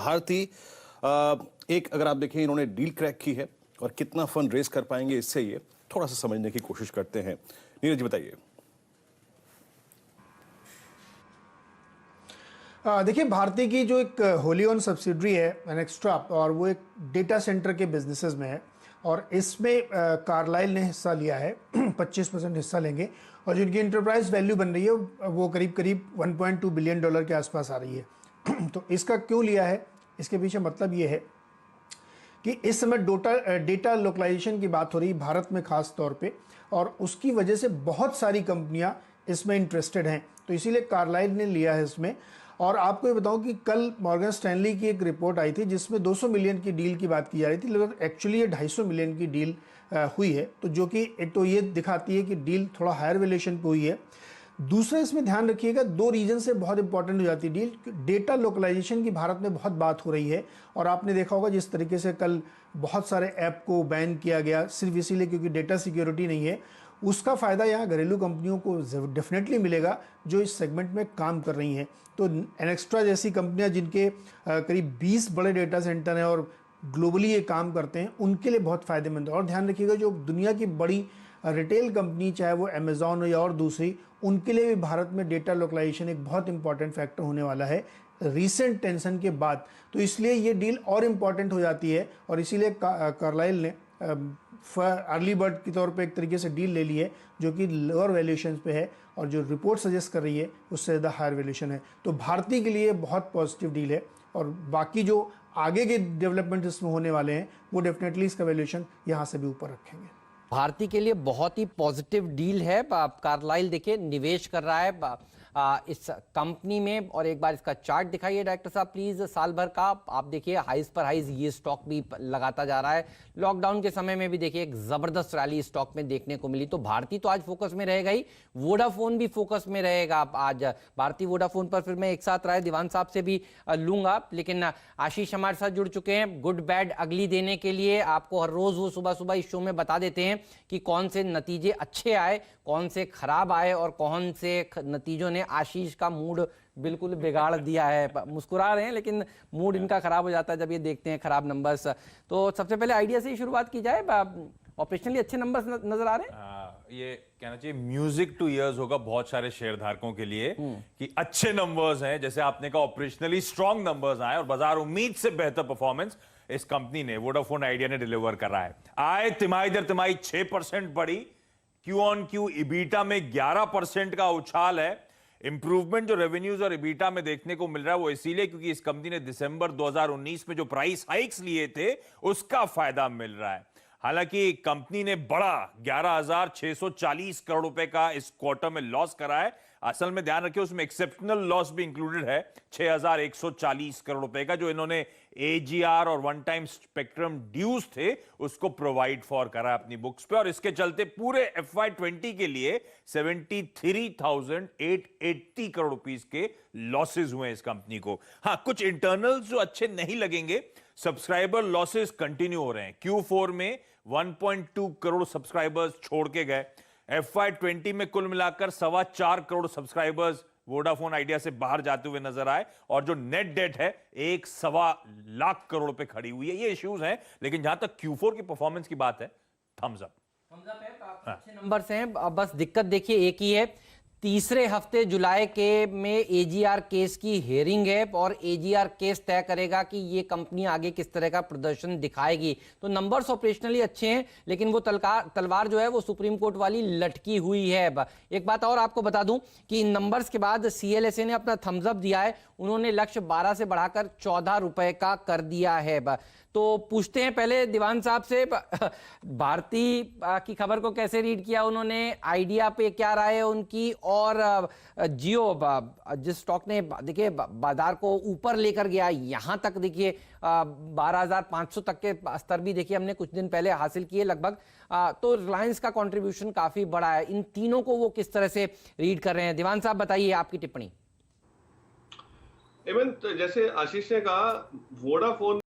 भारती एक अगर आप देखें इन्होंने डील क्रैक की है और कितना फंड रेज कर पाएंगे इससे ये थोड़ा सा समझने की कोशिश करते हैं। नीरज जी बताइए। देखिए, भारती की जो एक होली ओन सब्सिडरी है एनेक्स्ट्रा, और वो एक डेटा सेंटर के बिजनेसेस में है और इसमें कार्लाइल ने हिस्सा लिया है 25% हिस्सा लेंगे और जिनकी इंटरप्राइज वैल्यू बन रही है वो करीब करीब $1.2 बिलियन के आसपास आ रही है। तो इसका क्यों लिया है, इसके पीछे मतलब ये है कि इस समय डेटा लोकलाइजेशन की बात हो रही है भारत में खास तौर पे, और उसकी वजह से बहुत सारी कंपनियां इसमें इंटरेस्टेड हैं, तो इसीलिए कार्लाइल ने लिया है इसमें। और आपको ये बताऊं कि कल मॉर्गन स्टैनली की एक रिपोर्ट आई थी जिसमें 200 मिलियन की डील की बात की जा रही थी, लेकिन एक्चुअली ये 250 मिलियन की डील हुई है, तो जो कि एक तो ये दिखाती है कि डील थोड़ा हायर वैल्यूएशन पे हुई है। दूसरा, इसमें ध्यान रखिएगा, दो रीजन से बहुत इंपॉर्टेंट हो जाती है डील। डेटा लोकलाइजेशन की भारत में बहुत बात हो रही है और आपने देखा होगा जिस तरीके से कल बहुत सारे ऐप को बैन किया गया सिर्फ इसीलिए क्योंकि डेटा सिक्योरिटी नहीं है। उसका फ़ायदा यहाँ घरेलू कंपनियों को डेफिनेटली मिलेगा जो इस सेगमेंट में काम कर रही हैं। तो एनेक्स्ट्रा जैसी कंपनियाँ जिनके करीब 20 बड़े डेटा सेंटर हैं और ग्लोबली ये काम करते हैं, उनके लिए बहुत फ़ायदेमंद है। और ध्यान रखिएगा, जो दुनिया की बड़ी रिटेल कंपनी चाहे वो अमेजॉन हो या और दूसरी, उनके लिए भी भारत में डेटा लोकलाइजेशन एक बहुत इंपॉर्टेंट फैक्टर होने वाला है रीसेंट टेंशन के बाद। तो इसलिए ये डील और इम्पॉर्टेंट हो जाती है और इसीलिए कार्लाइल ने अर्ली बर्ड के तौर पे एक तरीके से डील ले ली है जो कि लोअर वैल्यूएशन पे है और जो रिपोर्ट सजेस्ट कर रही है उससे ज़्यादा हायर वैल्यूएशन है। तो भारती के लिए बहुत पॉजिटिव डील है और बाकी जो आगे के डेवलपमेंट इसमें होने वाले हैं वो डेफिनेटली इसका वैल्यूएशन यहाँ से भी ऊपर रखेंगे। भारती के लिए बहुत ही पॉजिटिव डील है। कार्लाइल देखिए निवेश कर रहा है इस कंपनी में, और एक बार इसका चार्ट दिखाइए डायरेक्टर साहब प्लीज। साल भर का आप देखिए हाइज पर हाइज ये स्टॉक भी लगाता जा रहा है। लॉकडाउन के समय में भी देखिए एक जबरदस्त रैली स्टॉक में देखने को मिली। तो भारती तो आज फोकस में रहेगा ही, वोडाफोन भी फोकस में रहेगा। आज भारती वोडाफोन पर फिर मैं एक साथ राय दीवान साहब से भी लूंगा, लेकिन आशीष हमारे साथ जुड़ चुके हैं गुड बैड अगली देने के लिए। आपको हर रोज वो सुबह सुबह इस शो में बता देते हैं कि कौन से नतीजे अच्छे आए, कौन से खराब आए और कौन से नतीजों ने आशीष का मूड बिल्कुल बिगाड़ दिया है। मुस्कुरा रहे हैं लेकिन मूड इनका खराब हो जाता है जब ये देखते हैं खराब नंबर्स। तो सबसे पहले आइडिया से ही शुरुआत की जाए। ऑपरेशनली अच्छे नंबर्स नजर आ रहे हैं। ये कहना चाहिए म्यूजिक टू ईयर्स होगा बहुत सारे शेयर धारकों के लिए कि अच्छे नंबर्स हैं। जैसे आपने कहा ऑपरेशनली स्ट्रॉन्ग नंबर्स आए और बाजार उम्मीद से बेहतर परफॉर्मेंस इस कंपनी ने वोडाफोन आइडिया ने डिलीवर करा है। आय तिमाही दर तिमाही 6% बढ़ी, क्यू ऑन क्यू इबीटा में 11% का उछाल है। इंप्रूवमेंट जो रेवेन्यूज और इबीटा में देखने को मिल रहा है वो इसीलिए क्योंकि इस कंपनी ने दिसंबर 2019 में जो प्राइस हाइक्स लिए थे उसका फायदा मिल रहा है। हालांकि कंपनी ने बड़ा 11,640 करोड़ रुपए का इस क्वार्टर में लॉस करा है। असल में ध्यान रखिए उसमें एक्सेप्शनल लॉस भी इंक्लूडेड है 6,140 करोड़ रुपए का, जो इन्होंने एजीआर और वन टाइम स्पेक्ट्रम ड्यूज थे उसको प्रोवाइड फॉर करा अपनी बुक्स पे। और इसके चलते पूरे FY20 के लिए 73,880 करोड़ रुपीस के लॉसेज हुए इस कंपनी को। हां, कुछ इंटरनल्स जो अच्छे नहीं लगेंगे। सब्सक्राइबर लॉसेस कंटिन्यू हो रहे हैं। Q4 में 1.2 करोड़ सब्सक्राइबर्स छोड़ के गए। FY20 में कुल मिलाकर 4.25 करोड़ सब्सक्राइबर्स वोडाफोन आइडिया से बाहर जाते हुए नजर आए और जो नेट डेट है 1.25 लाख करोड़ पे खड़ी हुई है। ये इश्यूज हैं, लेकिन जहां तक Q4 की परफॉर्मेंस की बात है, थम्स अप है। अच्छे नंबर्स हैं, बस दिक्कत देखिए एक ही है, तीसरे हफ्ते जुलाई के में एजीआर केस की हियरिंग है और एजीआर केस तय करेगा कि ये कंपनी आगे किस तरह का प्रदर्शन दिखाएगी। तो नंबर्स ऑपरेशनली अच्छे हैं लेकिन वो तलवार जो है वो सुप्रीम कोर्ट वाली लटकी हुई है। एक बात और आपको बता दूं कि इन नंबर्स के बाद सीएलएसए ने अपना थम्स अप दिया है। उन्होंने लक्ष्य 12 से बढ़ाकर 14 रुपए का कर दिया है। तो पूछते हैं पहले दीवान साहब से, भारती की खबर को कैसे रीड किया उन्होंने, आइडिया पे क्या राय है उनकी, और जियो जिस स्टॉक ने देखिए बाजार को ऊपर लेकर गया, यहां तक देखिए 12,500 तक के स्तर भी देखिए हमने कुछ दिन पहले हासिल किए लगभग। तो रिलायंस का कंट्रीब्यूशन काफी बड़ा है। इन तीनों को वो किस तरह से रीड कर रहे हैं, दीवान साहब बताइए आपकी टिप्पणी। जैसे आशीष ने कहा, वोडाफोन